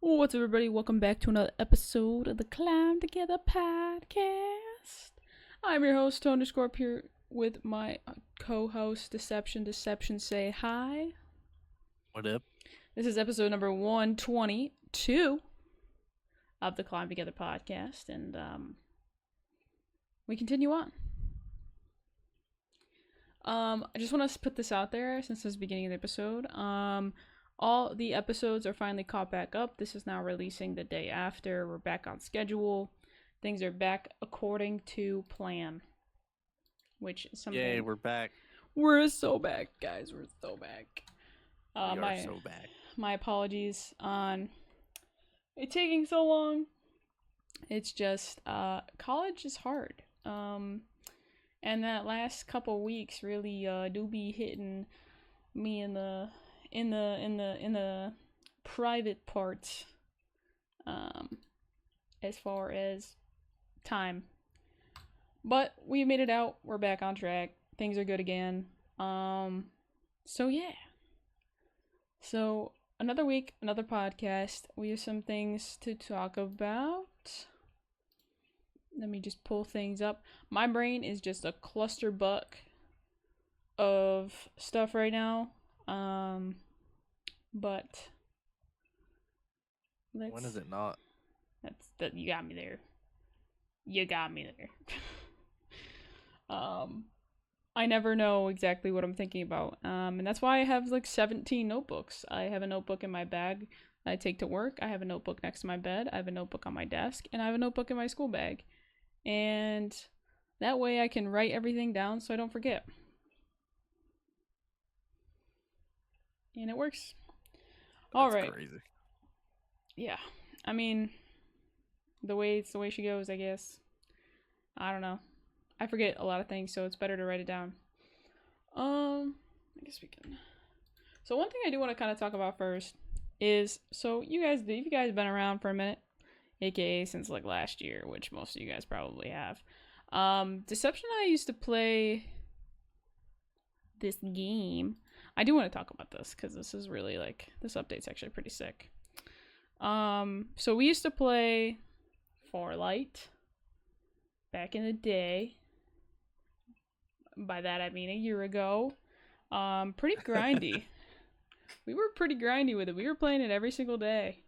What's up, everybody? Welcome back to another episode of the Climb Together podcast. I'm your host, Tony Scorp, here with my co-host, Deception. Deception, say hi. What up? This is episode number 122 of the Climb Together podcast, and we continue on. I just want to put this out there since this is the beginning of the episode. All the episodes are finally caught back up. This is now releasing the day after. We're back on schedule. Things are back according to plan. Which is something. Yay, we're back. We're so back, guys. We're so back. We are so back. My apologies on it taking so long. It's just college is hard. And that last couple weeks really do be hitting me in the private parts, as far as time. But we made it out. We're back on track. Things are good again. So yeah. So another week, another podcast. We have some things to talk about. Let me just pull things up. My brain is just a clusterbuck of stuff right now. But when is it not? That you got me there. You got me there. I never know exactly what I'm thinking about. And that's why I have like 17 notebooks. I have a notebook in my bag that I take to work. I have a notebook next to my bed. I have a notebook on my desk, and I have a notebook in my school bag. And that way I can write everything down so I don't forget. And it works. All right. Crazy. Yeah. I mean, it's the way she goes, I guess. I don't know. I forget a lot of things, so it's better to write it down. I guess we can. So one thing I do want to kind of talk about first is, so you guys been around for a minute, aka since like last year, which most of you guys probably have. Deception and I used to play this game. I do want to talk about this because this is really like, this update's actually pretty sick. So we used to play Farlight back in the day. By that I mean a year ago. Pretty grindy. We were pretty grindy with it. We were playing it every single day.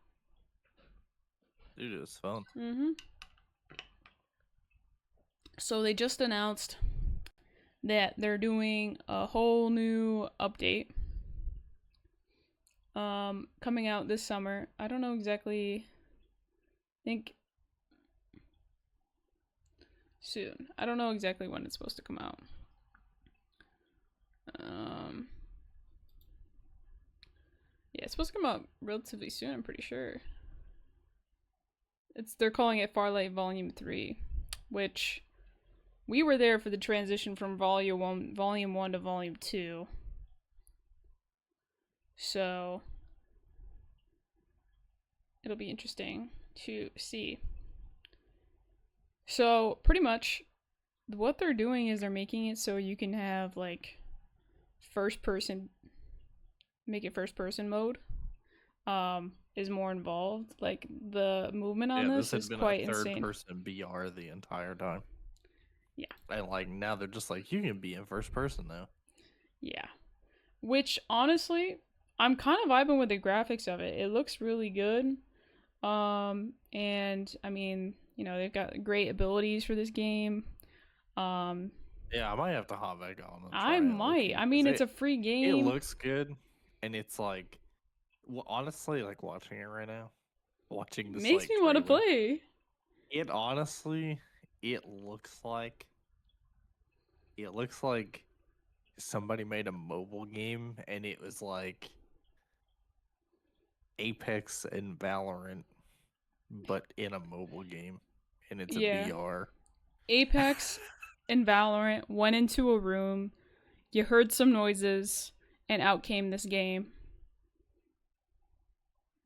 Dude, it was fun. So they just announced that they're doing a whole new update coming out this summer. I don't know exactly. I think soon. I don't know exactly when it's supposed to come out. Yeah, it's supposed to come out relatively soon, I'm pretty sure. They're calling it Farlight Volume 3, which we were there for the transition from Volume 1 to Volume 2. So it'll be interesting to see. So pretty much what they're doing is they're making it so you can have like first person mode is more involved. Like the movement on this is quite insane. Third person BR the entire time. Yeah. And like now they're just like, you can be in first person now. Yeah. Which honestly, I'm kind of vibing with the graphics of it. It looks really good. And I mean, you know, they've got great abilities for this game. Yeah, I might have to hop back on. I might. I mean, it's a free game. It looks good, and it's like, well, honestly, like watching it right now, watching this makes me want to play. It honestly, it looks like somebody made a mobile game, and it was like Apex and Valorant, but in a mobile game, and it's a VR. Apex and Valorant went into a room, you heard some noises, and out came this game.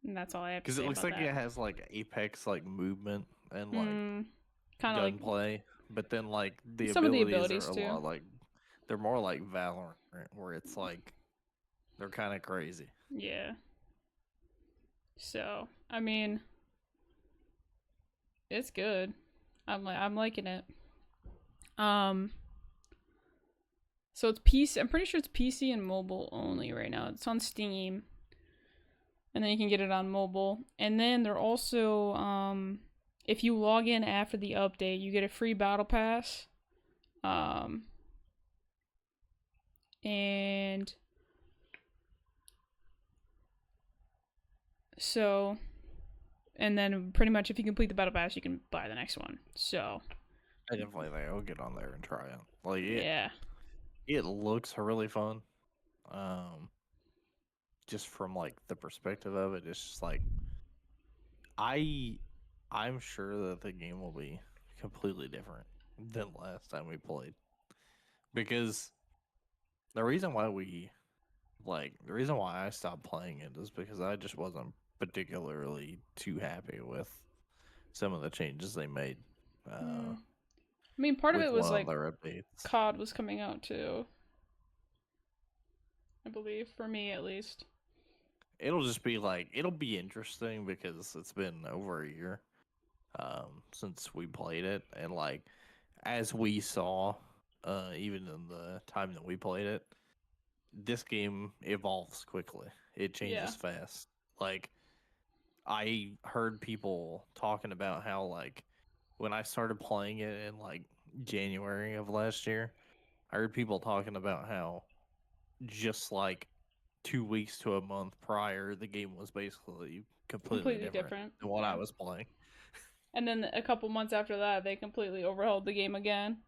And that's all I have to say. Because it looks like that. It has like Apex like movement and like kind of gunplay, like, but then like some of the abilities are too. A lot like they're more like Valorant, where it's like they're kind of crazy. Yeah. So, I mean, it's good. I'm liking it. Um, so it's PC. I'm pretty sure it's PC and mobile only right now. It's on Steam, and then you can get it on mobile. And then they're also if you log in after the update, you get a free battle pass. Um, and so, and then pretty much if you complete the battle pass, you can buy the next one. So, I definitely think I'll get on there and try it. Like yeah. it looks really fun. Um, just from like the perspective of it, it's just like I, I'm sure that the game will be completely different than last time we played because the reason why the reason why I stopped playing it is because I just wasn't particularly too happy with some of the changes they made Mm. I mean, part of with it was one of like their updates. COD was coming out too. I believe, for me at least. It'll just be like it'll be interesting because it's been over a year since we played it, and like as we saw, even in the time that we played it, this game evolves quickly. It Yeah. changes fast. Like I heard people talking about how like when I started playing it in like January of last year, I heard people talking about how just like 2 weeks to a month prior, the game was basically completely Completely different different. than what I Yeah. was playing. And then a couple months after that, they completely overhauled the game again.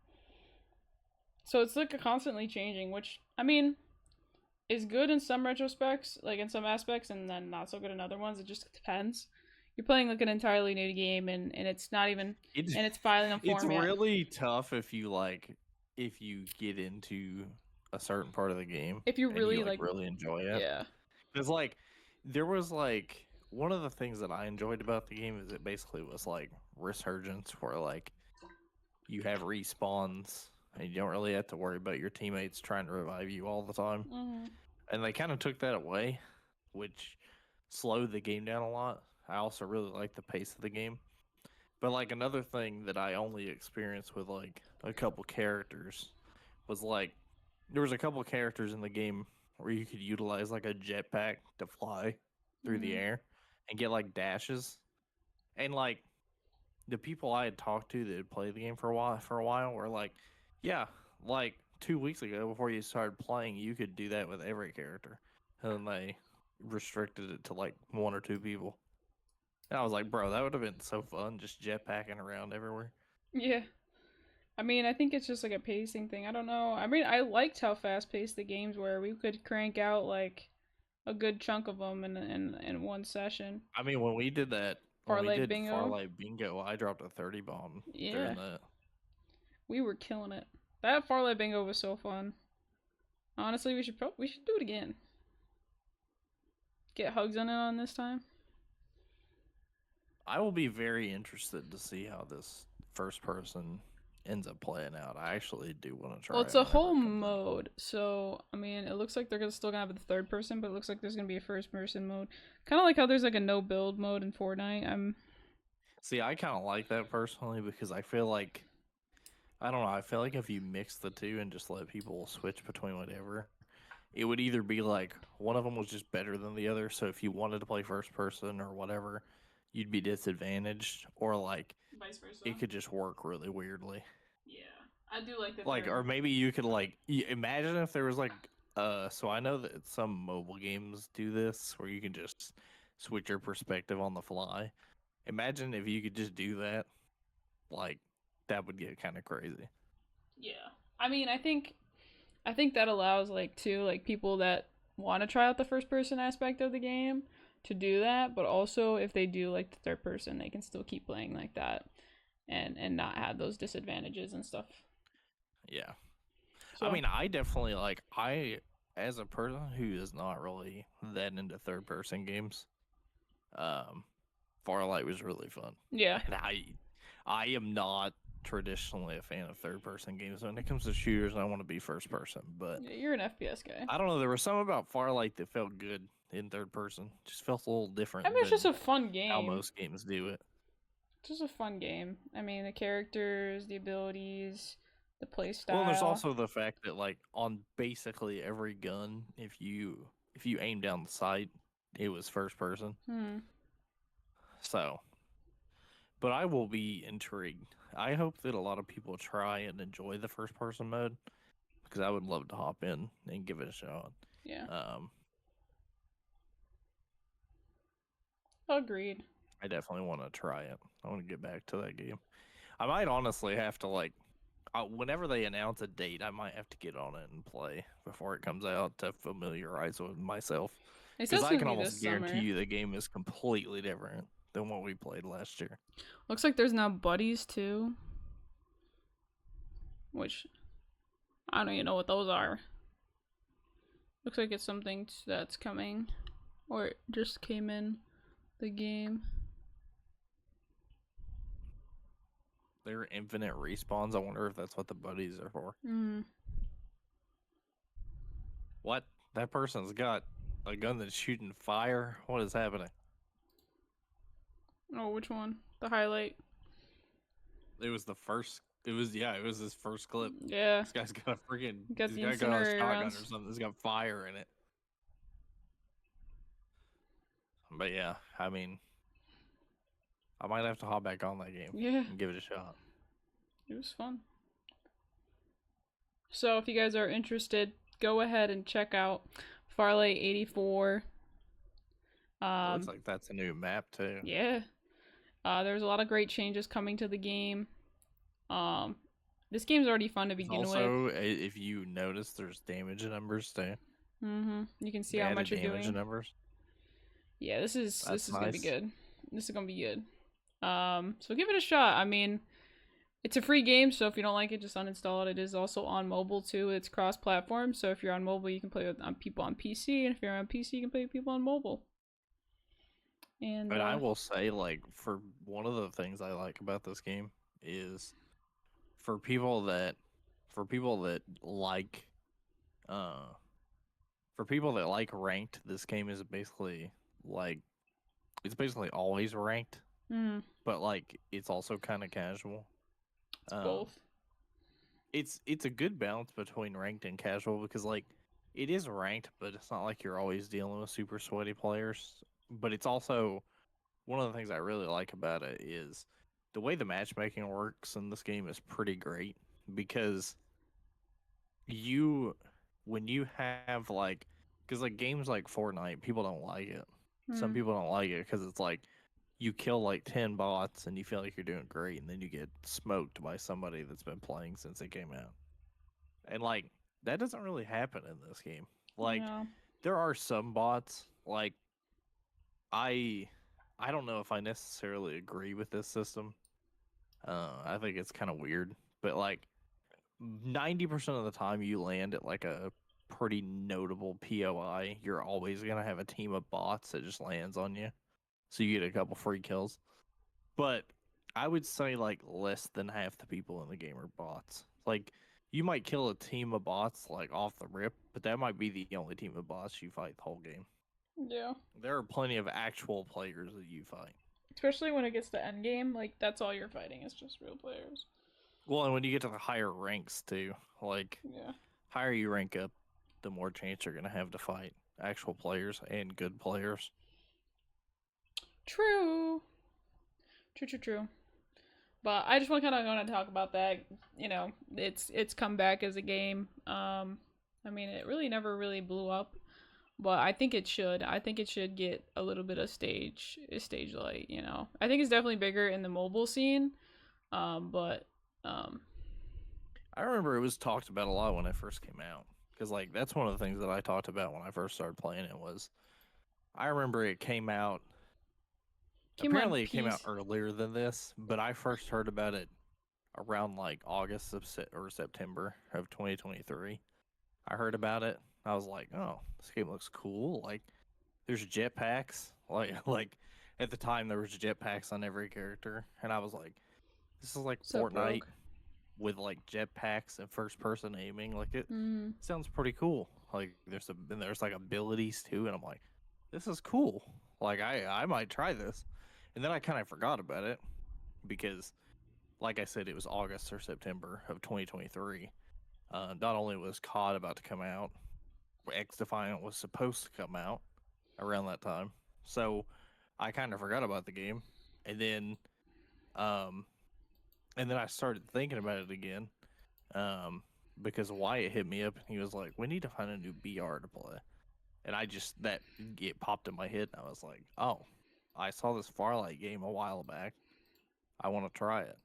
So it's like constantly changing, which, I mean, is good in some retrospects, like in some aspects, and then not so good in other ones. It just depends. You're playing like an entirely new game, and it's not even, It's and it's filing a it's format. really tough if you get into a certain part of the game If you and you really like like, really enjoy it. yeah. Because like there was like one of the things that I enjoyed about the game is it basically was like resurgence where like you have respawns and you don't really have to worry about your teammates trying to revive you all the time. Mm-hmm. And they kind of took that away, which slowed the game down a lot. I also really like the pace of the game. But like another thing that I only experienced with like a couple characters was like there was a couple characters in the game where you could utilize like a jetpack to fly through the Mm-hmm. air and get like dashes. And like the people I had talked to that had played the game for a while were like, yeah, like 2 weeks ago before you started playing, you could do that with every character. And then they restricted it to like one or two people. And I was like, bro, that would have been so fun, just jetpacking around everywhere. Yeah. I mean, I think it's just like a pacing thing. I don't know. I mean, I liked how fast paced the games were. We could crank out like a good chunk of them in one session. I mean, when we Farlight did bingo. Farlight Bingo, I dropped a 30 bomb Yeah, during that. we were killing it. That Farlight bingo was so fun. Honestly, we should do it again. Get hugs on it on this time. I will be very interested to see how this first person ends up playing out. I actually do want to Well, try it's it a whenever whole it comes out. mode, so I mean, it looks like they're still gonna have the third person, but it looks like there's gonna be a first person mode. Kind of like how there's like a no build mode in Fortnite. See, I kind of like that personally because I feel like I don't know. I feel like if you mix the two and just let people switch between whatever, it would either be like one of them was just better than the other. So if you wanted to play first person or whatever, you'd be disadvantaged, or like vice versa. it could just work really weirdly. Yeah, I do like the Like, third. or maybe you could like imagine if there was like so I know that some mobile games do this where you can just switch your perspective on the fly. Imagine if you could just do that, like that would get kind of crazy. Yeah, I mean, I think that allows like too like people that want to try out the first person aspect of the game to do that, but also if they do like the third person, they can still keep playing like that and not have those disadvantages and stuff. Yeah. I So mean, I definitely like I as a person who is not really that into third person games, um Farlight was really fun. yeah, And I am not traditionally a fan of third-person games. When it comes to shooters, I want to be first-person. But Yeah, you're an FPS guy. I don't know. There was something about Farlight that felt good in third-person. Just felt a little different I mean, it's just than a fun how game. most games do it. It's just a fun game. I mean, the characters, the abilities, the play style. Well, there's also the fact that like on basically every gun, if you aim down the sight, it was first person. So, but I will be intrigued. I hope that a lot of people try and enjoy the first person mode because I would love to hop in and give it a shot. Yeah. Agreed. I definitely want to try it. I want to get back to that game. I might honestly have to like, whenever they announce a date, I might have to get on it and play before it comes out to familiarize with myself. Because I can almost guarantee you the game is completely different than what we played last year. Looks like there's now buddies too, which I don't even know what those are. Looks like it's something that's coming, or it just came in the game. They're infinite respawns. I wonder if that's what the buddies are for. What? That person's got a gun that's shooting fire? What is happening? Oh, which one? The highlight? It was the first. It was his first clip. Yeah. This guy's got a freaking. Got this the guy got a shotgun rounds. or something. It's got fire in it. But yeah, I mean, I might have to hop back on that game. Yeah. And give it a shot. It was fun. So if you guys are interested, go ahead and check out Farlight 84. Looks like that's a new map too. Yeah. There's a lot of great changes coming to the game. This game's already fun to begin with. Also, if you notice, there's damage numbers too. You can see how much you're doing. Damage numbers. Yeah, this is gonna be good. This is gonna be good. So give it a shot. I mean, it's a free game, so if you don't like it, just uninstall it. It is also on mobile too. It's cross-platform, so if you're on mobile, you can play with people on PC, and if you're on PC, you can play with people on mobile. And I will say, like, for one of the things I like about this game is for people that like ranked, this game is basically like it's basically always ranked, but like it's also kind of casual. It's both. It's a good balance between ranked and casual because like it is ranked, but it's not like you're always dealing with super sweaty players. But it's also one of the things I really like about it is the way the matchmaking works in this game is pretty great because when you have like, because like games like Fortnite, people don't like it. Some people don't like it because it's like you kill like 10 bots and you feel like you're doing great, and then you get smoked by somebody that's been playing since it came out. And like that doesn't really happen in this game. Like there are some bots. Like I don't know if I necessarily agree with this system. I think it's kind of weird, but like 90% of the time you land at like a pretty notable POI, you're always gonna have a team of bots that just lands on you, so you get a couple free kills. But I would say like less than half the people in the game are bots. Like you might kill a team of bots like off the rip, but that might be the only team of bots you fight the whole game. Yeah. There are plenty of actual players that you fight. Especially when it gets to end game, like that's all you're fighting is just real players. Well, and when you get to the higher ranks too, like higher you rank up, the more chance you're gonna have to fight actual players and good players. True. True. But I just want to talk about that. You know, it's come back as a game. I mean, it really never really blew up, but I think it should. I think it should get a little bit of stage light. You know, I think it's definitely bigger in the mobile scene. But I remember it was talked about a lot when it first came out, because like that's one of the things that I talked about when I first started playing it was I remember it came out. Apparently, it came out earlier than this, but I first heard about it around like August or September of 2023. I heard about it. I was like, "Oh, this game looks cool! Like, there's jetpacks. Like at the time there was jetpacks on every character, and I was like, This is like Sup, Fortnite Rogue? with like jetpacks and first person aiming. Like it Mm. sounds pretty cool. Like there's like abilities too, and I'm like, this is cool. Like I might try this. And then I kind of forgot about it because, like I said, it was August or September of 2023. Not only was COD about to come out, X Defiant was supposed to come out around that time. So I kind of forgot about the game. And then um and then I started thinking about it again. Um because Wyatt hit me up and he was like, "We need to find a new BR to play." And I just that it popped in my head and I was like, "Oh, I saw this Farlight game a while back. I want to try it."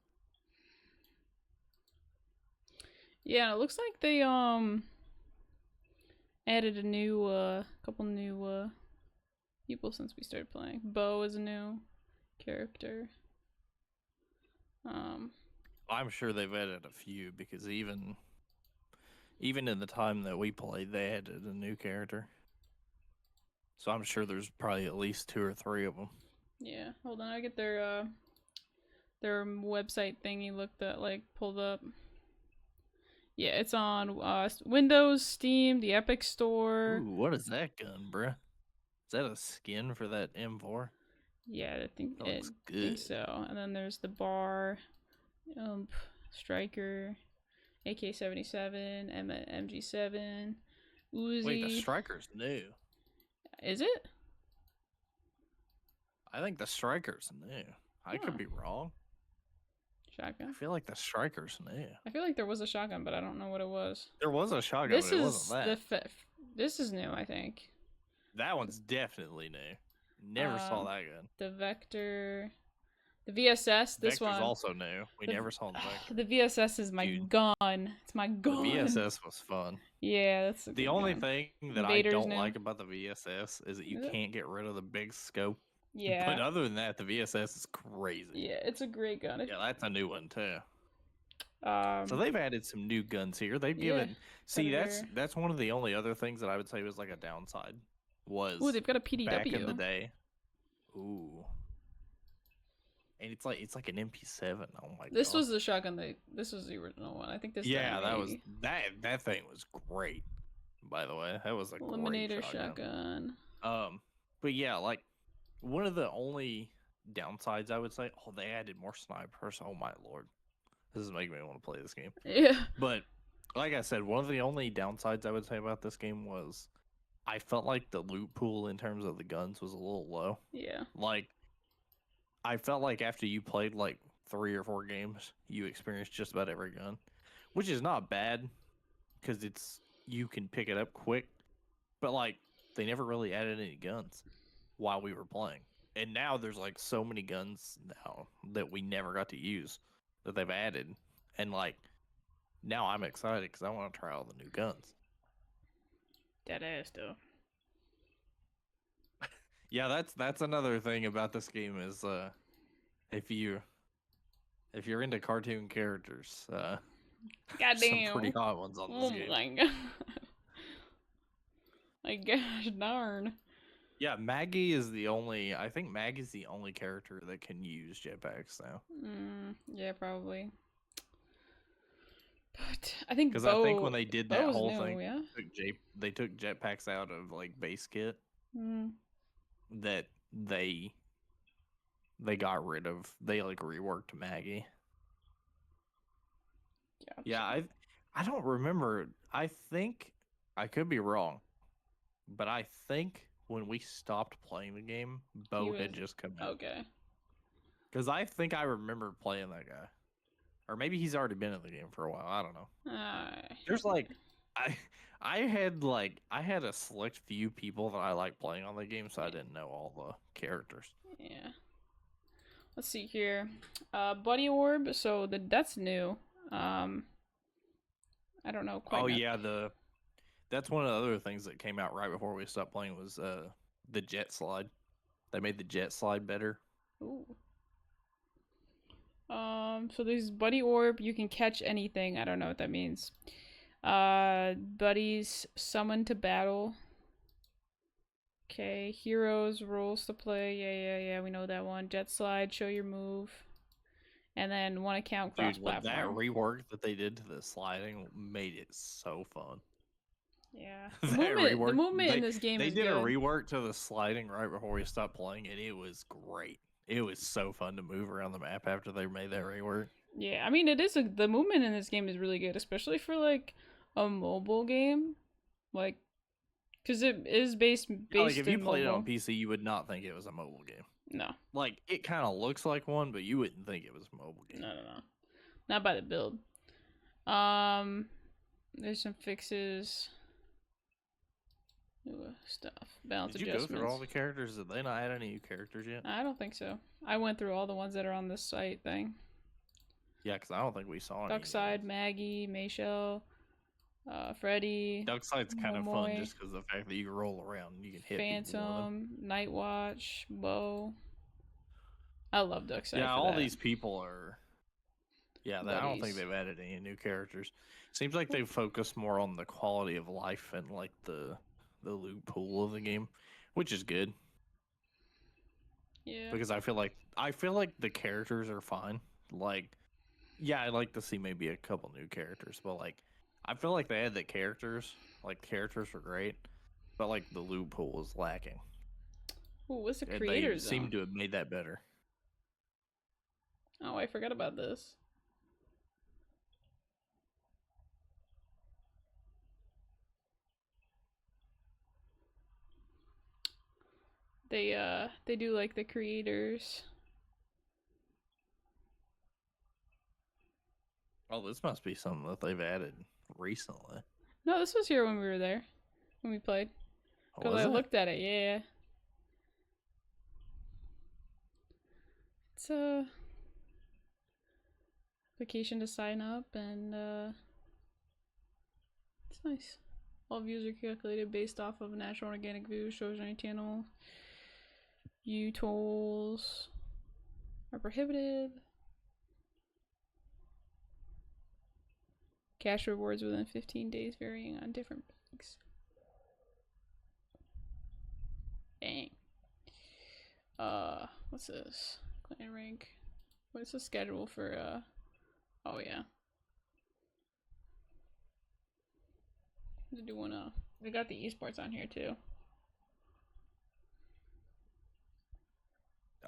Yeah, it looks like they added a new couple new people since we started playing. Bo is a new character. Um I'm sure they've added a few because even in the time that we played, they added a new character. So I'm sure there's probably at least 2 or 3 of them. yeah, hold on, I get their website thingy looked at like pulled up. Yeah, it's on Windows, Steam, the Epic Store. Ooh, what is that gun, bruh? Is that a skin for that M4? Yeah, That looks think good. so. And then there's the bar, Striker, AK-77, MG7, Uzi. Wait, the Striker's new. Is it? I think the Striker's new. I could be wrong. Shotgun. I feel like the Striker's new. I feel like there was a shotgun, but I don't know what it was. There was a shotgun, but it wasn't that. This is new, I think. That one's definitely new. Never saw that gun. The Vector, the VSS. This Vector's one also new. We never saw the Vector. The VSS is my gun. It's my gun. The VSS was fun. Yeah, that's the only thing that Invaders I don't new. like about the VSS is that you can't get rid of the big scope. Yeah. But other than that, the VSS is crazy. Yeah, it's a great gun. Yeah, that's a new one too. So they've added some new guns here. They've given see that's one of the only other things that I would say was like a downside was ooh, they've got a PDW back in the day. Ooh. And it's like an MP7. Oh my god. This was the shotgun this was the original one. I think this that thing was great. By the way, that was a Eliminator great shotgun. shotgun. But yeah, like one of the only downsides I would say, oh, they added more snipers. Oh my lord. This is making me want to play this game. Yeah. But like I said, one of the only downsides I would say about this game was I felt like the loot pool in terms of the guns was a little low. Yeah. Like I felt like after you played like 3 or 4 games, you experienced just about every gun, which is not bad because you can pick it up quick. But like they never really added any guns while we were playing. And now there's like so many guns now that we never got to use that they've added. And like now I'm excited because I want to try all the new guns. That ass though. Yeah, that's another thing about this game is if you're into cartoon characters, goddamn, some pretty hot ones on this game. Oh my god. My gosh darn. Yeah, Maggie is the only. I think Maggie's the only character that can use jetpacks now. Yeah, probably. But I think because I think when they did that whole thing, yeah? they took jetpacks out of like base kit. That they got rid of. They like reworked Maggie. Gotcha. Yeah, I don't remember. I think I could be wrong, but I think when we stopped playing the game, Bo had just come out. Okay. Because I think I remember playing that guy. Or maybe he's already been in the game for a while. I don't know. There's like I had a select few people that I like playing on the game, so I didn't know all the characters. Yeah. Let's see here. Buddy Orb, so that's new. I don't know quite. Oh yeah, that's one of the other things that came out right before we stopped playing was the jet slide. They made the jet slide better. Ooh. So there's Buddy Orb, you can catch anything. I don't know what that means. Buddies summoned to battle. Okay, heroes, rules to play. Yeah, we know that one. Jet slide, show your move. and then one account Dude, what that cross-platform. rework that they did to the sliding made it so fun. Yeah, That the rework, movement in this game they is did a good. rework to the sliding right before we stopped playing, and it was great. It was so fun to move around the map after they made that rework. Yeah, I mean the movement in this game is really good, especially for like a mobile game, like because it is Yeah, like based if you in played it on mobile. PC, you would not think it was a mobile game. No, Like it kind of looks like one, but you wouldn't think it was a mobile game. no, not by the build. Um, there's some fixes, new stuff, balance Did you go through all adjustments. the characters? Did they not add any new characters yet? I don't think so. I went through all the ones that are on this site thing. Yeah, because I don't think we saw any. Duckside, Maggie, Mayshell, Freddy, Duckside's kind of fun Momoy, just because the fact that you can roll around and you can hit people with them. Phantom, Nightwatch, Bo. I love Duckside Yeah, for all that. these people are. Yeah, I don't think Buddies. they've added any new characters. Seems like they've focused more on the quality of life and like the loot pool of the game, which is good Yeah. because I feel like the characters are fine. Like, yeah, I'd like to see maybe a couple new characters, but like, I feel like they had the characters. Like, characters were great, but like the loot pool was lacking. Ooh, what's the And creator they seem zone? to have made that better. Oh, I forgot about this. They do like the creators. Oh, this must be something that they've added recently. No, this was here when we were there. When we played. Because Was I it? looked at it, yeah. It's a application to sign up and it's nice. All views are calculated based off of natural organic views, shows on your channel. View tools are prohibited. Cash rewards within 15 days varying on different banks. Dang. What's this? Clan rank. What's the schedule for oh yeah. They're doing they got the esports on here too.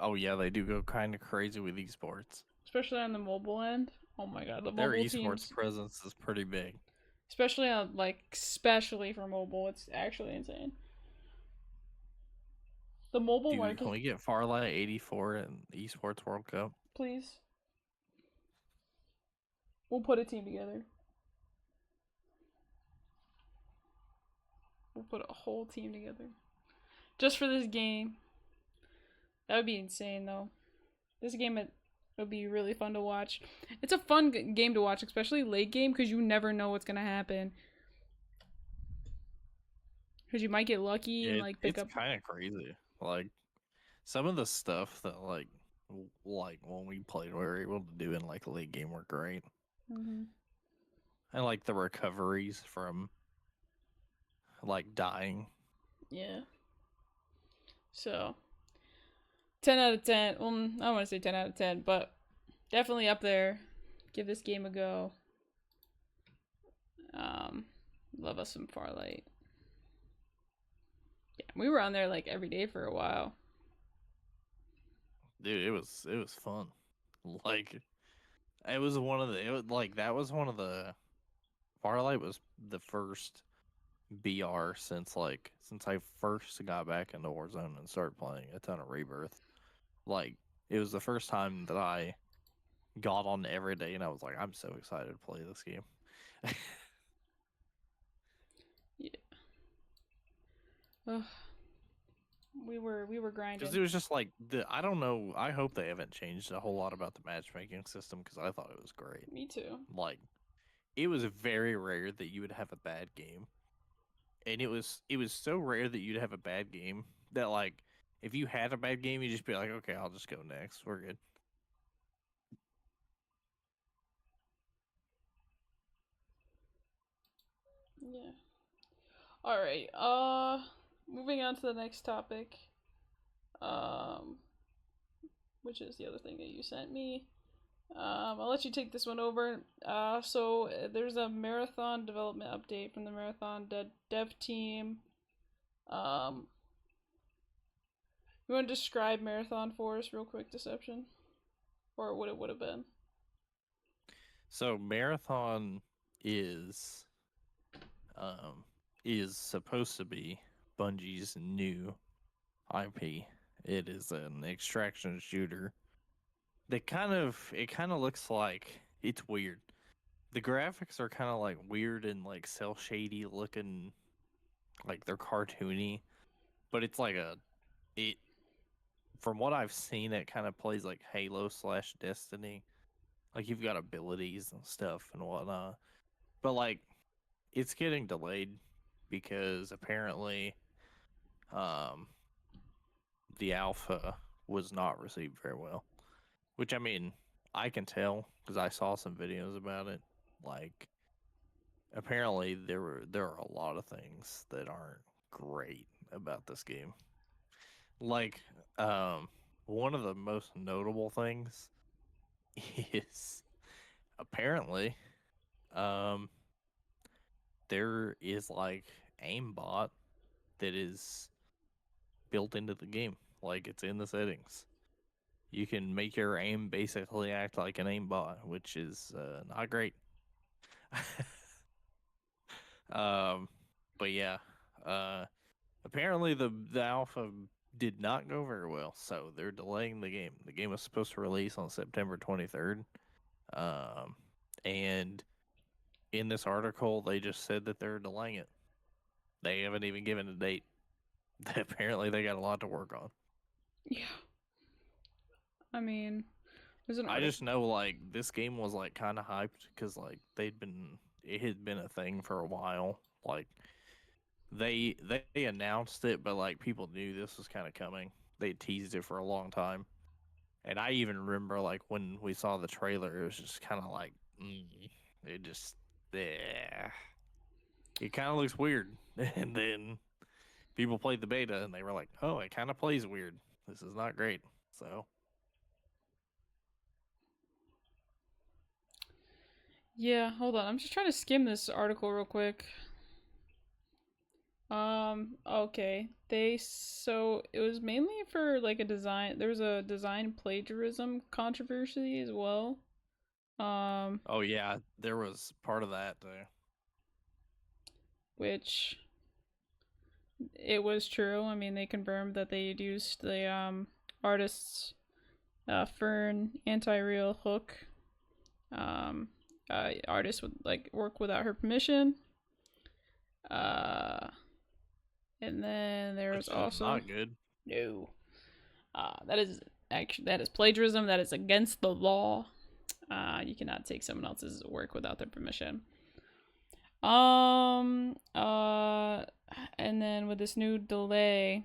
Oh yeah, they do go kind of crazy with esports. Especially on the mobile end. Oh my god, the Their mobile esports teams, presence is pretty big. especially on especially for mobile, it's actually insane. The mobile Dude, market, can we get Farlight 84 in esports World Cup? please. We'll put a team together. We'll put a whole team together. Just for this game. That would be insane though. This game would be really fun to watch. It's a fun game to watch, especially late game, because you never know what's gonna happen. Because you might get lucky and pick it's up. kind of crazy. Like some of the stuff that like when we played, we were able to do in like late game were great. Mm-hmm. And like the recoveries from like dying. Yeah. So, 10 out of 10. Well, I don't want to say 10 out of 10, but definitely up there. Give this game a go. Love us some Farlight. Yeah, we were on there like every day for a while. Dude, it was fun. Like it was one of the that was one of the Farlight was the first BR since I first got back into Warzone and started playing a ton of Rebirth. Like it was the first time that I got on every day and I was like, I'm so excited to play this game. Yeah. Ugh. We were grinding. Because it was just like I don't know. I hope they haven't changed a whole lot about the matchmaking system because I thought it was great. Me too. Like, it was very rare that you would have a bad game, and it was so rare that you'd have a bad game that like if you had a bad game, you'd just be like, okay, I'll just go next. We're good. Yeah. All right. Moving on to the next topic. Which is the other thing that you sent me. I'll let you take this one over. There's a Marathon development update from the Marathon dev team. Um, you want to describe Marathon for us real quick, Deception? Or what it would have been? So Marathon is is supposed to be Bungie's new IP. It is an extraction shooter. It kind of looks like it's weird. The graphics are kind of like weird and like cel shady looking, like they're cartoony, but it's like it. From what I've seen, it kind of plays like Halo / Destiny. Like you've got abilities and stuff and whatnot, but like it's getting delayed because apparently um the alpha was not received very well. Which I mean, I can tell because I saw some videos about it. Like apparently there are a lot of things that aren't great about this game. Like one of the most notable things is apparently um there is like aimbot that is built into the game. Like it's in the settings. You can make your aim basically act like an aimbot, which is not great. um, but yeah, uh, apparently the alpha did not go very well, so they're delaying the game. The game was supposed to release on September 23rd, and in this article they just said that they're delaying it. They haven't even given a date. Apparently, they got a lot to work on. Yeah. I mean, there's an I article. just know like this game was like kind of hyped because like it had been a thing for a while. Like they announced it, but like people knew this was kind of coming. They teased it for a long time, and I even remember like when we saw the trailer, it was just kind of like it just yeah, it kind of looks weird. And then people played the beta and they were like, oh, it kind of plays weird. This is not great. So Yeah, hold on. I'm just trying to skim this article real quick. Okay. So it was mainly for like a design. There was a design plagiarism controversy as well. Um, oh yeah, there was part of that too. which it was true. I mean, they confirmed that they used the artist's Fern anti-real hook. Um, artist would like work without her permission. Uh, and then there was Which is also not good. no. That is plagiarism. That is against the law. You cannot take someone else's work without their permission. Um. Uh. And then with this new delay,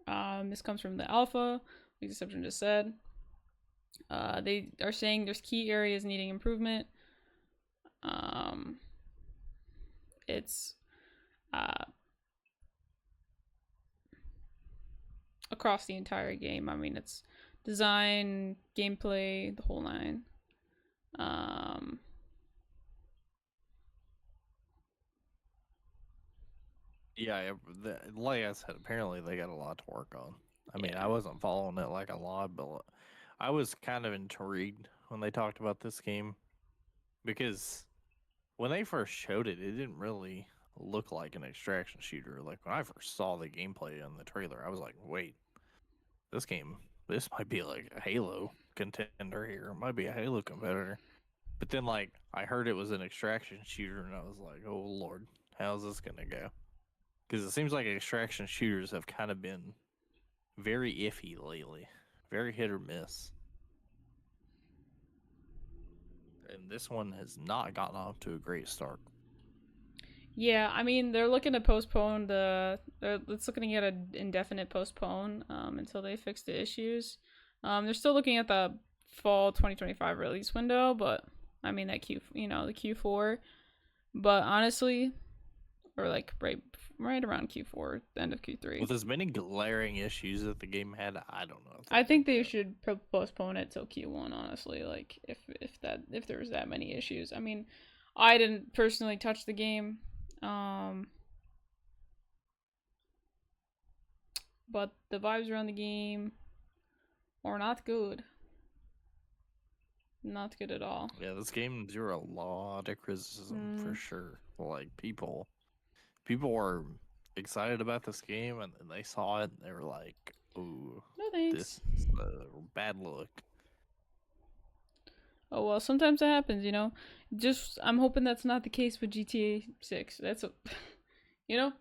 this comes from the alpha. Like Deception just said. They are saying there's key areas needing improvement. Um. It's across the entire game. I mean, it's design, gameplay, the whole nine. Um, Yeah, like I said, apparently they got a lot to work on. I mean, I yeah, wasn't following it like a lot, but I was kind of intrigued when they talked about this game because when they first showed it, it didn't really look like an extraction shooter. Like when I first saw the gameplay on the trailer, I was like, wait, this might be like a Halo contender here. It might be a Halo competitor. But then, like, I heard it was an extraction shooter, and I was like, oh, Lord, how's this going to go? Because it seems like extraction shooters have kind of been very iffy lately, very hit or miss. And this one has not gotten off to a great start. yeah. I mean, they're looking to postpone the. It's looking at an indefinite postpone until they fix the issues. They're still looking at the fall 2025 release window, but I mean that the Q4. But honestly, or like right around Q4, end of Q3. With as many glaring issues that the game had, I don't know. I think they should postpone it till Q1. Honestly, like if there was that many issues. I mean, I didn't personally touch the game, but the vibes around the game are not good. Not good at all. Yeah, this game drew a lot of criticism for sure. Like people were excited about this game, and then they saw it, and they were like, "Ooh, no thanks. This is a bad look." Oh well, sometimes it happens, you know. Just I'm hoping that's not the case with GTA 6. That's you know,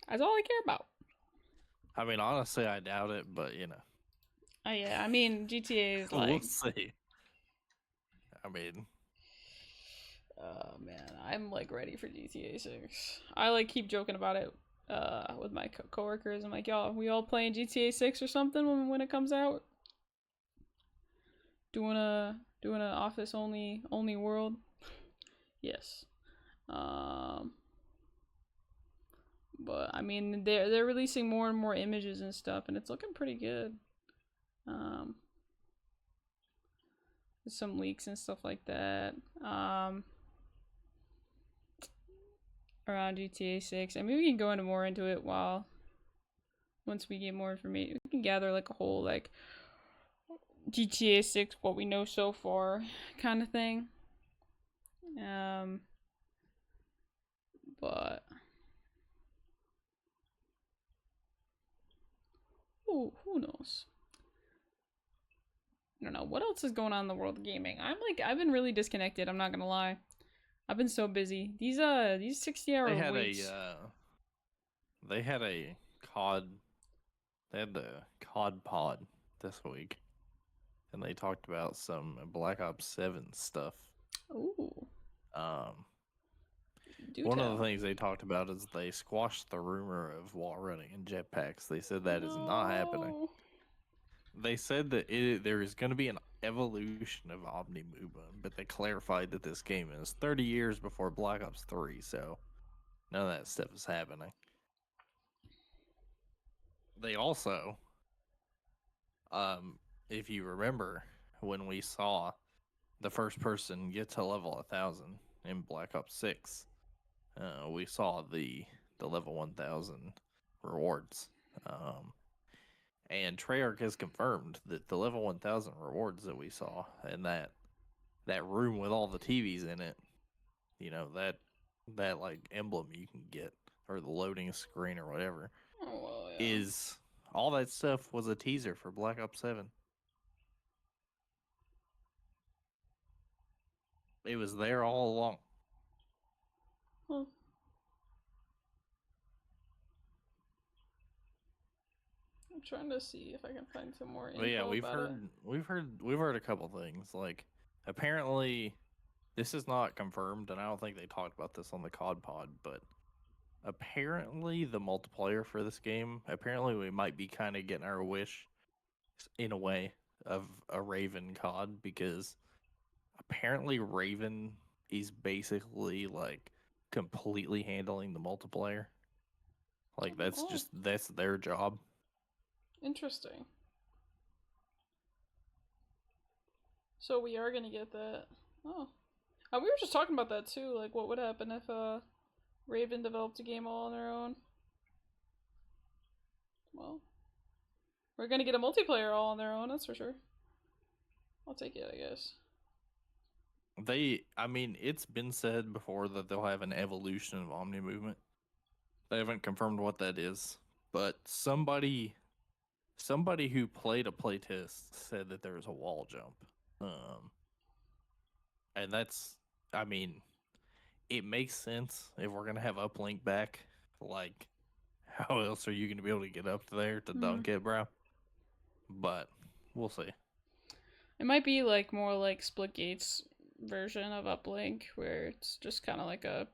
that's all I care about. I mean, honestly, I doubt it, but you know. Yeah, I mean GTA is like. We'll see. I mean, oh man, I'm like ready for GTA 6. I like keep joking about it with my coworkers. I'm like, y'all, we all playing GTA 6 or something when it comes out. Doing a office only world. Yes. But I mean, they're releasing more and more images and stuff, and it's looking pretty good. There's some leaks and stuff like that. Around GTA 6. I mean, we can go into more into it once we get more information. We can gather like a whole like GTA 6, what we know so far, kind of thing. But who knows? I don't know what else is going on in the world of gaming. I've been really disconnected. I'm not gonna lie. I've been so busy. These 60-hour weeks. They had a COD. They had the COD pod this week, and they talked about some Black Ops 7 stuff. Ooh. One of the things they talked about is they squashed the rumor of wall running and jetpacks. They said that is not happening. They said that there is going to be an evolution of Omni movement, but they clarified that this game is 30 years before Black Ops 3, so none of that stuff is happening. They also, if you remember, when we saw the first person get to level 1,000 in Black Ops 6, we saw the level 1,000 rewards. And Treyarch has confirmed that the level 1,000 rewards that we saw and that room with all the TVs in it, you know, that like emblem you can get, or the loading screen or whatever, is all that stuff was a teaser for Black Ops 7. It was there all along. Huh. I'm trying to see if I can find some more info. But yeah, we've heard a couple things. Like, apparently, this is not confirmed, and I don't think they talked about this on the COD pod, but apparently the multiplayer for this game, apparently we might be kind of getting our wish, in a way, of a Raven COD, because apparently Raven is basically like completely handling the multiplayer. Like that's their job. Interesting. So we are gonna get that. Oh, we were just talking about that too. Like, what would happen if Raven developed a game all on their own? Well, we're gonna get a multiplayer all on their own. That's for sure. I'll take it, I guess. I mean, it's been said before that they'll have an evolution of Omni movement. They haven't confirmed what that is, but somebody who played a playtest said that there was a wall jump. And that's, I mean, it makes sense if we're gonna have uplink back. Like, how else are you gonna be able to get up there to dunk it, bro? But we'll see. It might be like more like Splitgate's version of uplink, where it's just kind of like a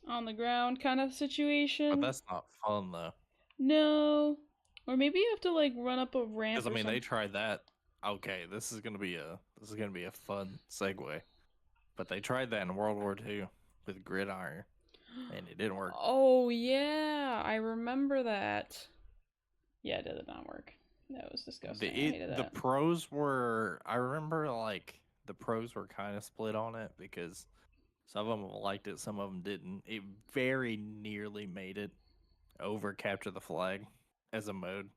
on the ground kind of situation. But that's not fun though. No, or maybe you have to like run up a ramp. Because I mean, they tried that. Okay, this is gonna be a fun segue. But they tried that in World War II with Gridiron. and it didn't work. Oh yeah, I remember that. Yeah, it did not work. That was disgusting. I hated The that. pros were, I remember like the pros were kind of split on it because some of them liked it, some of them didn't. It very nearly made it over capture the flag as a mode,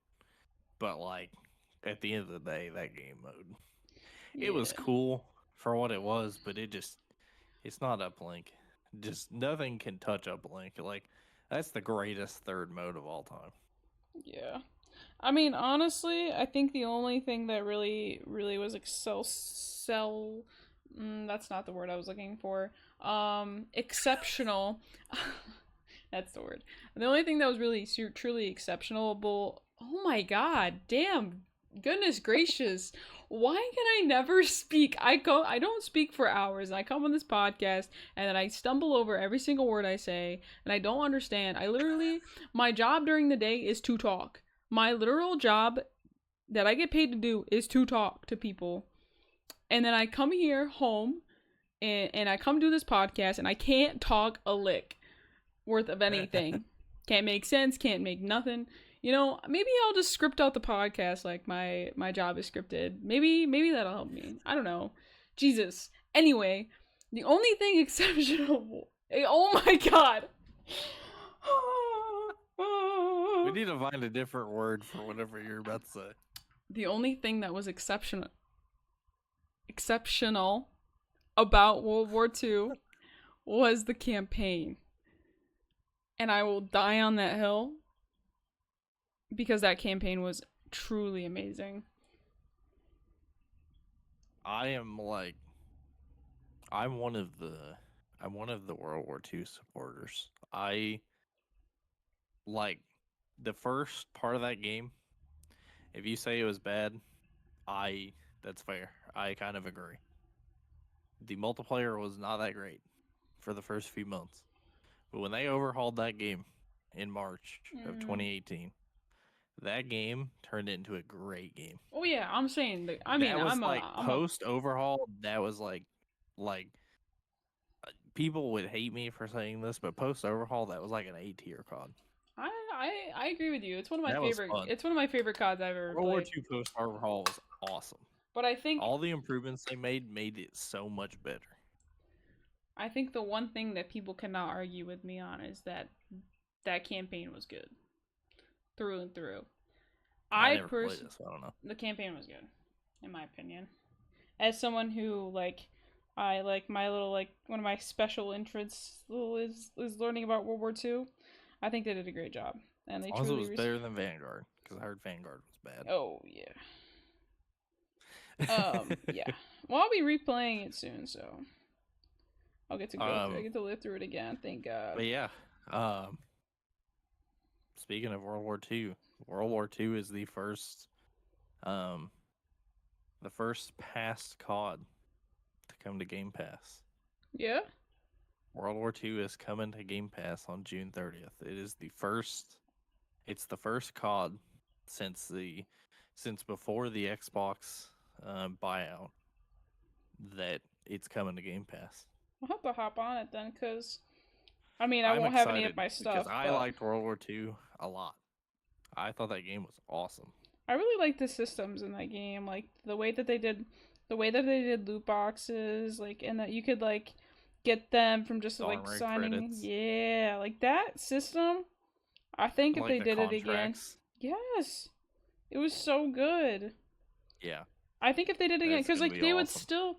but like at the end of the day, that game mode, it was Yeah. cool for what it was, but it's not uplink. Just nothing can touch uplink. Like that's the greatest third mode of all time. Yeah. I mean, honestly, I think the only thing that really was that's not the word I was looking for. Exceptional. That's the word. The only thing that was really truly exceptional. Oh my god, damn. Goodness gracious. Why can I never speak? I don't speak for hours. And I come on this podcast and then I stumble over every single word I say and I don't understand. My job during the day is to talk. My literal job that I get paid to do is to talk to people. And then I come here home and I come do this podcast and I can't talk a lick worth of anything. Can't make sense, can't make nothing. You know, maybe I'll just script out the podcast like my job is scripted. Maybe that'll help me. I don't know. Jesus. Anyway, the only thing exceptional. Oh my god. We need to find a different word for whatever you're about to say. The only thing that was exceptional about World War II was the campaign. And I will die on that hill because that campaign was truly amazing. I'm one of the World War II supporters. I like the first part of that game. If you say it was bad, that's fair. I kind of agree. The multiplayer was not that great for the first few months. But when they overhauled that game in March of 2018, that game turned into a great game. Oh yeah, I'm saying that. Post overhaul. That was like people would hate me for saying this, but post overhaul, that was like an A-tier COD. I agree with you. It's one of my That favorite. It's one of my favorite CODs I've ever World War played. II post overhaul was awesome. But I think all the improvements they made it so much better. I think the one thing that people cannot argue with me on is that campaign was good through and through. I never played this, so I don't know. The campaign was good, in my opinion. As someone who I like my little one of my special interests is learning about World War II. I think they did a great job, and they also was better than Vanguard because I heard Vanguard was bad. Oh yeah. Yeah. Well, I'll be replaying it soon, so I'll get to I get to live through it again. Thank God. But yeah. Speaking of World War II, World War II is the first past COD to come to Game Pass. Yeah. World War II is coming to Game Pass on June 30th. It's the first COD since before the Xbox buyout that it's coming to Game Pass. I'll have to hop on it then, because I mean, I won't have any of my stuff. Because I liked World War II a lot. I thought that game was awesome. I really liked the systems in that game, like the way that they did loot boxes, and that you could get them from just signing. Credits. Yeah, like that system. I think if they did it again, yes, it was so good. Yeah. I think if they did it again, because they would still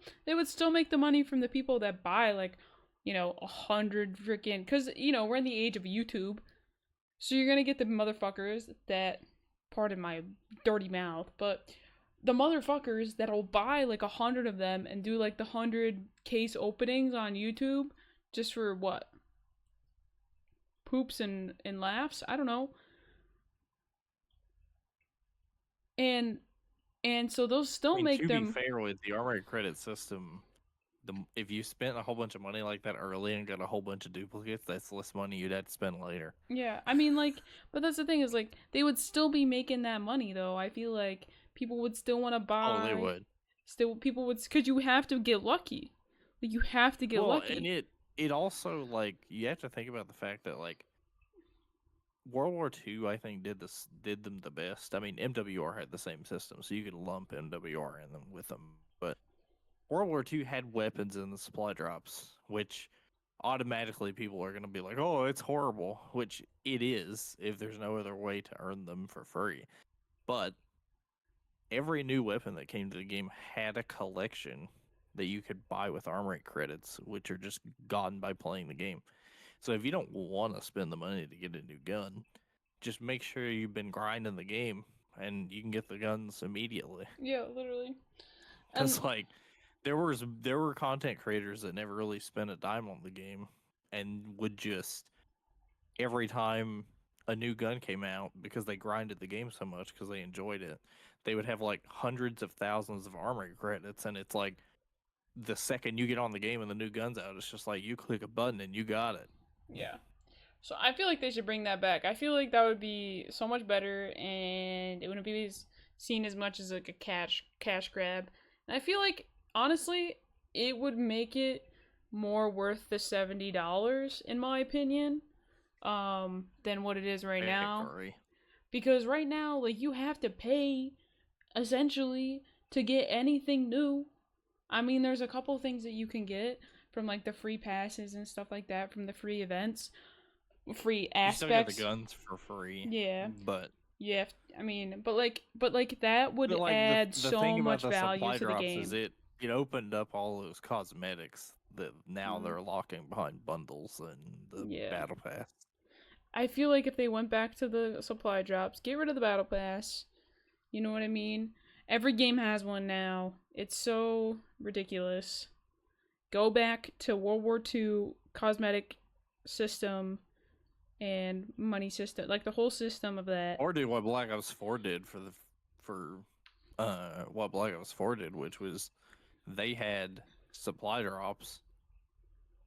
make the money from the people that buy 100 freaking, because we're in the age of YouTube, so you're gonna get the motherfuckers that, pardon my dirty mouth, but the motherfuckers that'll buy 100 of them and do the 100 case openings on YouTube just for what? Poops and laughs? I don't know. And so those still make them. To be fair, with the armored credit system, if you spent a whole bunch of money like that early and got a whole bunch of duplicates, that's less money you'd have to spend later. Yeah, I mean, but that's the thing is, they would still be making that money, though. I feel like people would still want to buy. Oh, they would. Still, people would, because you have to get lucky. You have to get lucky. And it also, like, you have to think about the fact that, like, World War II, I think, did them the best. I mean, MWR had the same system, so you could lump MWR in them with them. But World War II had weapons in the supply drops, which automatically people are going to be like, "Oh, it's horrible," which it is if there's no other way to earn them for free. But every new weapon that came to the game had a collection that you could buy with arm rate credits, which are just gotten by playing the game. So if you don't want to spend the money to get a new gun, just make sure you've been grinding the game and you can get the guns immediately. Yeah, literally. And Because like there were content creators that never really spent a dime on the game and would just every time a new gun came out, because they grinded the game so much because they enjoyed it, they would have like hundreds of thousands of armor credits, and it's like the second you get on the game and the new gun's out, it's just like you click a button and you got it. yeah. So I feel like they should bring that back. I feel like that would be so much better, and it wouldn't be seen as much as like a cash grab. And I feel like honestly, it would make it more worth the $70 in my opinion, than what it is right I now. agree. Because right now, like you have to pay essentially to get anything new. I mean, there's a couple things that you can get from like the free passes and stuff like that from the free events, free You still get the aspects. guns for free, Yeah. but Yeah, I mean, but like that would like add the so thing about much the value supply to the drops is game. it opened up all those cosmetics that now Mm, they're locking behind bundles and the yeah. battle pass. I feel like if they went back to the supply drops, get rid of the battle pass, you know what I mean? Every game has one now. It's so ridiculous. Go back to World War II cosmetic system and money system, like the whole system of that. Or do what Black Ops 4 did for what Black Ops 4 did, which was they had supply drops,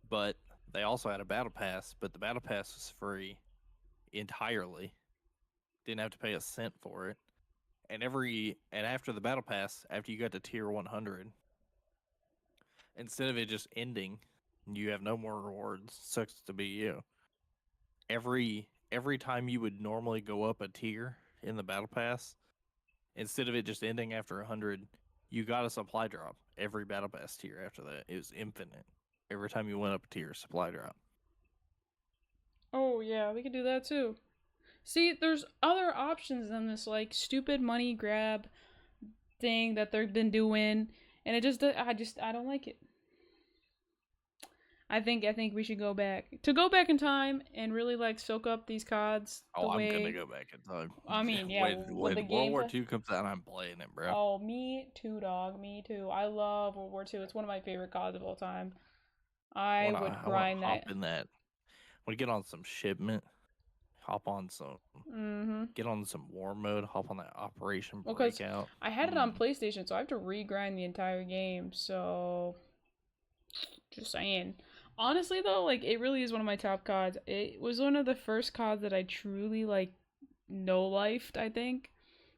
but they also had a battle pass, but the battle pass was free entirely. Didn't have to pay a cent for it. And after the battle pass, after you got to tier 100, instead of it just ending, you have no more rewards. Sucks to be you. Every time you would normally go up a tier in the battle pass, instead of it just ending after 100, you got a supply drop every battle pass tier after that. It was infinite. Every time you went up a tier, supply drop. Oh yeah, we could do that too. See, there's other options than this like stupid money grab thing that they've been doing, and I don't like it. I think we should go back in time and really like soak up these CODs the Oh, I'm gonna way. go back in time. I mean, yeah, When with the World game. War II comes out, I'm playing it, bro. Oh, me too, dog. Me too. I love World War II. It's one of my favorite CODs of all time. I would I wanna grind hop that. in that. Want to get on some shipment, hop on some, Mm-hmm. get on some war mode, hop on that Operation Well, because Breakout. I had it on PlayStation, so I have to re-grind the entire game. So, just saying. Honestly, though, like it really is one of my top CODs. It was one of the first CODs that I truly like no lifed. I think,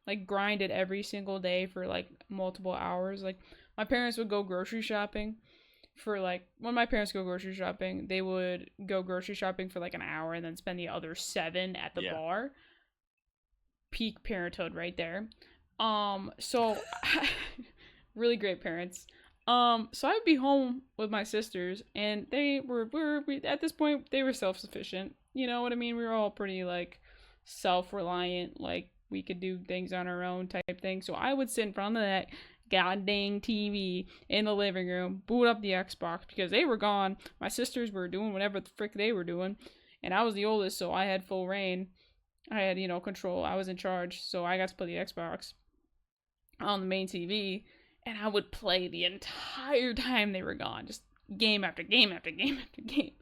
like grinded every single day for like multiple hours. Like my parents would go grocery shopping for like when my parents go grocery shopping, they would go grocery shopping for like an hour and then spend the other 7 at the Yeah. bar. Peak parenthood right there. So really great parents. So I'd be home with my sisters, and they were at this point they were self sufficient. You know what I mean? We were all pretty like self reliant, like we could do things on our own type thing. So I would sit in front of that goddamn TV in the living room, boot up the Xbox because they were gone. My sisters were doing whatever the frick they were doing, and I was the oldest, so I had full reign. I had, control. I was in charge, so I got to play the Xbox on the main TV, and I would play the entire time they were gone, just game after game after game after game.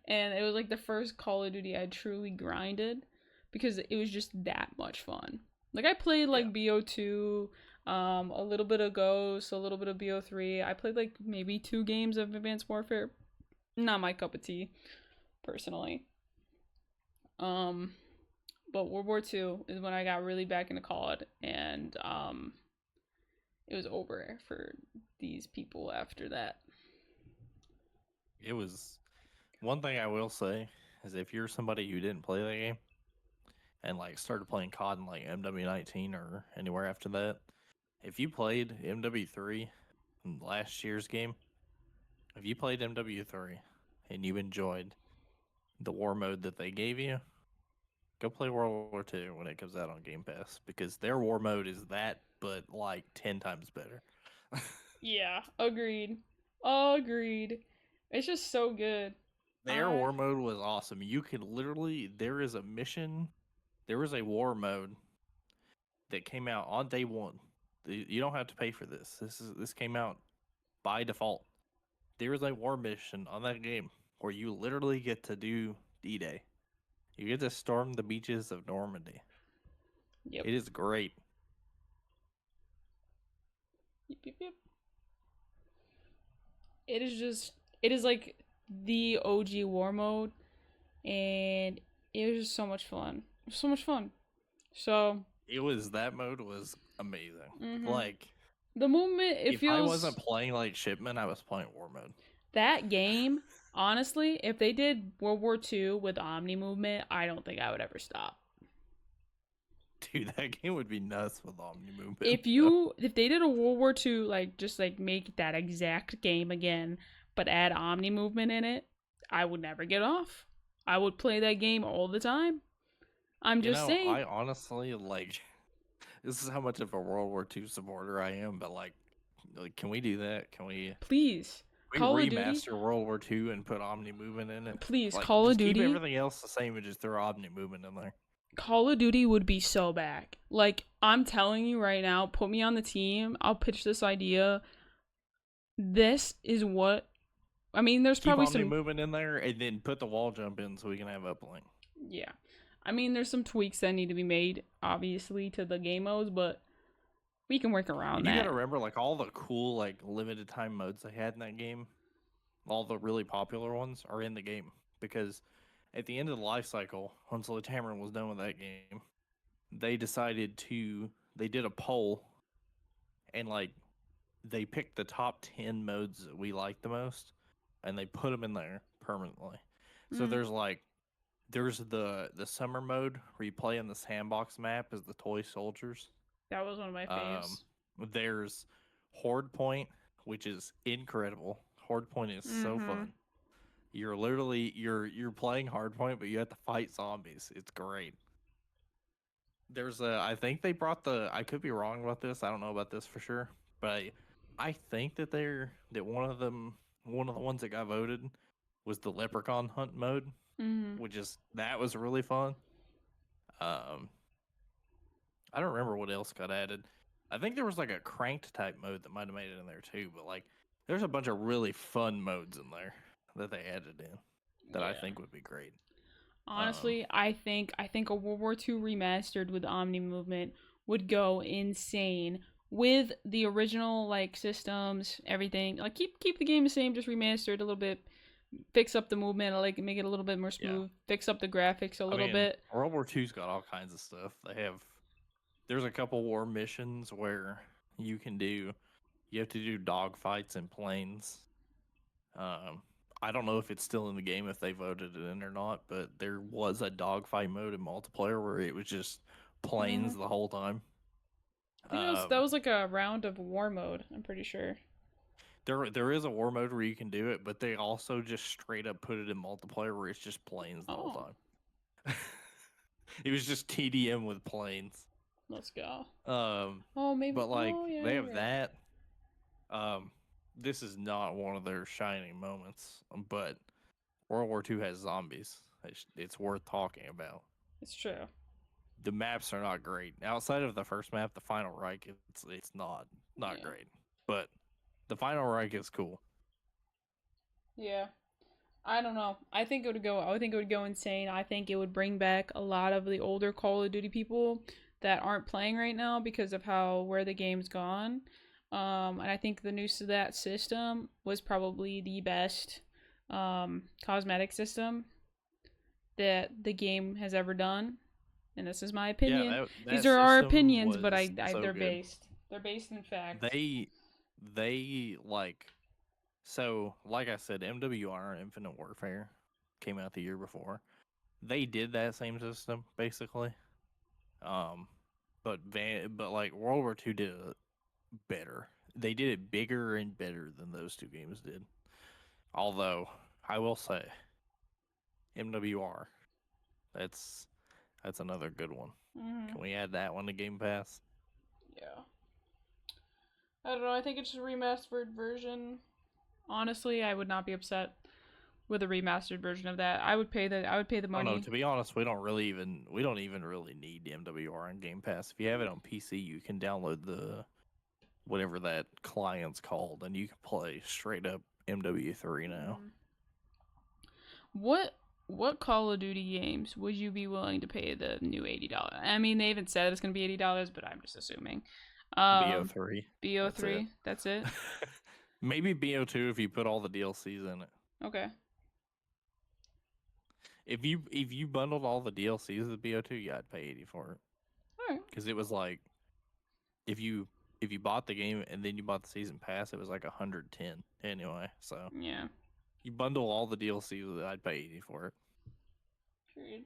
And it was like the first Call of Duty I truly grinded because it was just that much fun. Like I played like BO2, a little bit of Ghost, a little bit of BO3. I played like maybe 2 games of Advanced Warfare. Not my cup of tea, personally. Um, but World War II is when I got really back into COD, and it was over for these people after that. It was One thing I will say is if you're somebody who didn't play that game and like started playing COD in like MW19 or anywhere after that, if you played MW3 in last year's game, if you played MW3 and you enjoyed the war mode that they gave you, go play World War II when it comes out on Game Pass because their war mode is that, but like 10 times better. Yeah, agreed. Agreed. It's just so good. Their war mode was awesome. You could literally, there is a mission, there is a war mode that came out on day one. You don't have to pay for this. This came out by default. There is a war mission on that game where you literally get to do D-Day. You get to storm the beaches of Normandy. Yep. It is great. Yep. It is like the OG war mode, and it was just so much fun. So much fun. So That mode was amazing. mm-hmm. Like the movement, if I wasn't playing like Shipment, I was playing war mode. That game, honestly, if they did World War II with Omni movement, I don't think I would ever stop. Dude, that game would be nuts with Omni movement. If they did a World War II, like just like make that exact game again, but add Omni movement in it, I would never get off. I would play that game all the time. I'm just saying. I honestly like. This is how much of a World War II supporter I am, but like can we do that? Can we please? Call remaster World War II and put Omni movement in it. Please, like, Call of Duty. Keep everything else the same and just throw Omni movement in there. Call of Duty would be so back. Like, I'm telling you right now, put me on the team. I'll pitch this idea. This is what. I mean, there's probably Omni movement in there and then put the wall jump in so we can have uplink. Yeah. I mean, there's some tweaks that need to be made, obviously, to the game modes, but we can work around that. You gotta remember, like, all the cool, like, limited time modes they had in that game, all the really popular ones are in the game. Because at the end of the life cycle, once Tamron was done with that game, they did a poll, and, like, they picked the top 10 modes that we liked the most, and they put them in there permanently. So there's, like, there's the summer mode where you play in the sandbox map as the toy soldiers. That was one of my faves. There's Horde Point, which is incredible. Horde Point is so fun. You're literally you're playing Hard Point, but you have to fight zombies. It's great. There's I think they brought I could be wrong about this. I don't know about this for sure, but I think that one of the ones that got voted was the Leprechaun Hunt mode, that was really fun. I don't remember what else got added. I think there was like a cranked type mode that might have made it in there too, but like there's a bunch of really fun modes in there that they added in that I think would be great. Honestly, I think a World War II remastered with Omni movement would go insane with the original like systems, everything. Like keep the game the same, just remaster it a little bit, fix up the movement, like make it a little bit more smooth, fix up the graphics a little bit. World War II's got all kinds of stuff. There's a couple war missions where you have to do dogfights in planes. I don't know if it's still in the game if they voted it in or not, but there was a dogfight mode in multiplayer where it was just planes the whole time. I think that was like a round of war mode, I'm pretty sure. There is a war mode where you can do it, but they also just straight up put it in multiplayer where it's just planes the whole time. It was just TDM with planes. Let's go. Maybe. But like they have that. This is not one of their shining moments, but World War II has zombies. It's worth talking about. It's true. The maps are not great. Outside of the first map, the Final Reich, it's not great. But the Final Reich is cool. Yeah. I don't know. I think it would go insane. I think it would bring back a lot of the older Call of Duty people that aren't playing right now because of where the game's gone. And I think the news to that system was probably the best cosmetic system that the game has ever done. And this is my opinion. Yeah, these are our opinions, but they're based. They're based in fact. They like, so like I said, MWR Infinite Warfare came out the year before. They did that same system basically, but like World War II did it better. They did it bigger and better than those two games did. Although I will say, MWR, that's another good one. Mm-hmm. Can we add that one to Game Pass? Yeah. I don't know. I think it's a remastered version. Honestly, I would not be upset with a remastered version of that. I would pay the money. I don't know. To be honest, we don't even really need MWR on Game Pass. If you have it on PC, you can download the whatever that client's called, and you can play straight up MW3 now. What Call of Duty games would you be willing to pay the new $80? I mean, they haven't said it's going to be $80, but I'm just assuming. BO3. BO3. That's it. Maybe BO2 if you put all the DLCs in it. Okay. If you bundled all the DLCs with BO2, yeah, I'd pay 80 for it. All right. Because it was like, if you bought the game and then you bought the season pass, it was like 110 anyway. So yeah, you bundle all the DLCs with it, I'd pay 80 for it. Period.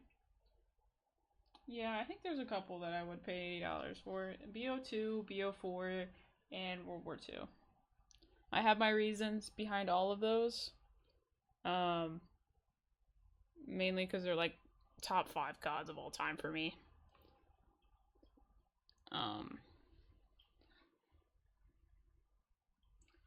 Yeah, I think there's a couple that I would pay $80 for. BO2, BO4, and World War II. I have my reasons behind all of those. Mainly because they're like top 5 gods of all time for me.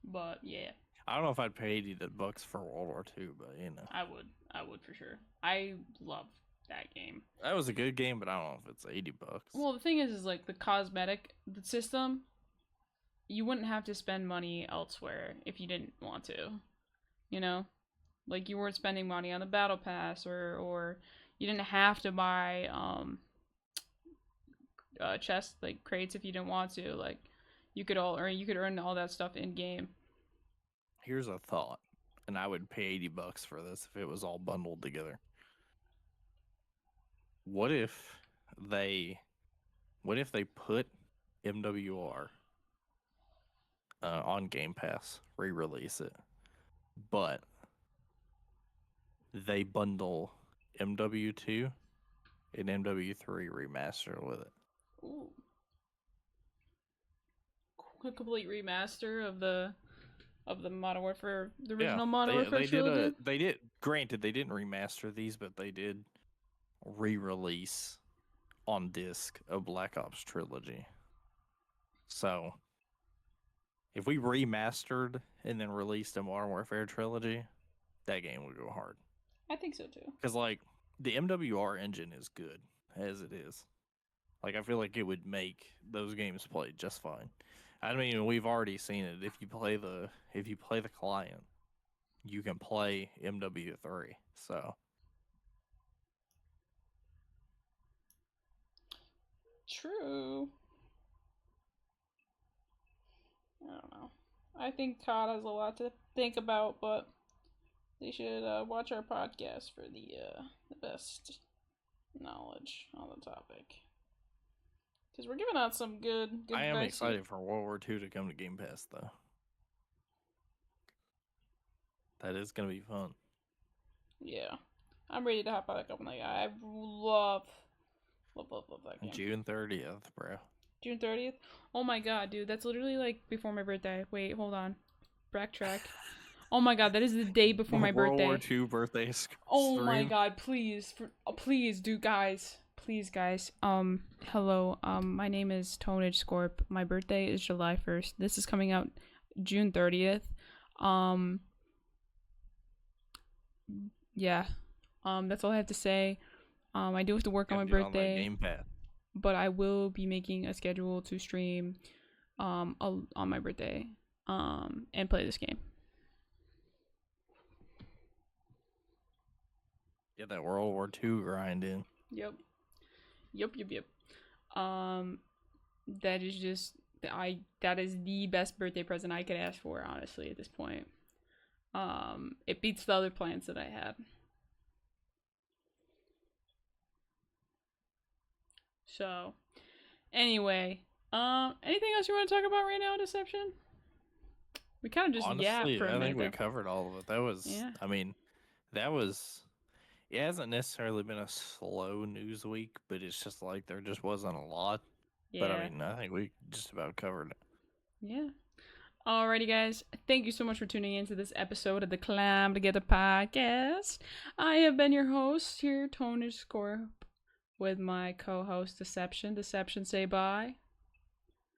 But yeah. I don't know if I'd pay $80 for World War II, but you know. I would for sure. I love that game. That was a good game, but I don't know if it's $80. Well, the thing is like the cosmetic system, you wouldn't have to spend money elsewhere if you didn't want to. You know? Like, you weren't spending money on the battle pass, or you didn't have to buy chests, like crates, if you didn't want to. Like, you could earn all that stuff in game. Here's a thought, and I would pay $80 for this if it was all bundled together. What if they put MWR on Game Pass, re-release it, but they bundle MW2 and MW3 remaster with it? Ooh. A complete remaster of the Modern Warfare, the original Modern Warfare trilogy? They did. Granted, they didn't remaster these, but they did re-release on disc a Black Ops trilogy. So, if we remastered and then released a Modern Warfare trilogy, that game would go hard. I think so too. Because like the MWR engine is good as it is. Like, I feel like it would make those games play just fine. I mean, we've already seen it. If you play the client, you can play MW3. So true. I don't know. I think Todd has a lot to think about, but they should watch our podcast for the best knowledge on the topic. Because we're giving out some good I am advice excited here. for World War II to come to Game Pass, though. That is going to be fun. Yeah. I'm ready to hop back up. Like, I love that game. June 30th, bro. June 30th? Oh my god, dude. That's literally like before my birthday. Wait, hold on. Backtrack. Oh my god, that is the day before my birthday. World War II birthday stream. Oh my god, please. Please, dude, guys. Please, guys. Hello. My name is Tonage Scorp. My birthday is July 1st. This is coming out June 30th. Yeah. That's all I have to say. I do have to work on my birthday. On Game Pass. But I will be making a schedule to stream on my birthday and play this game. Get that World War II grind in. Yep. That is just that is the best birthday present I could ask for, honestly, at this point. It beats the other plans that I had. So, anyway, anything else you want to talk about right now, Deception? We kind of just Honestly, yapped for a minute. I think we covered all of it. That was, yeah. I mean, that was It hasn't necessarily been a slow news week, but it's just like there just wasn't a lot. But I Yeah. mean, I think we just about covered it. Yeah. Alrighty, guys. Thank you so much for tuning in to this episode of the Climb Together podcast. I have been your host here, Tony Scorp, with my co-host Deception. Deception, say bye.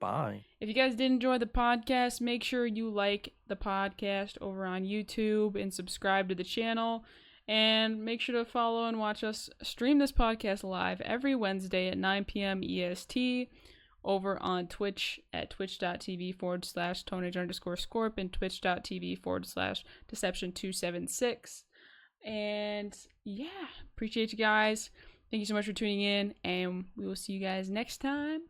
Bye. If you guys did enjoy the podcast, make sure you like the podcast over on YouTube and subscribe to the channel. And make sure to follow and watch us stream this podcast live every Wednesday at 9 p.m. EST over on Twitch at twitch.tv/Tonage_Scorp and twitch.tv/Deception276. And yeah, appreciate you guys. Thank you so much for tuning in, and we will see you guys next time.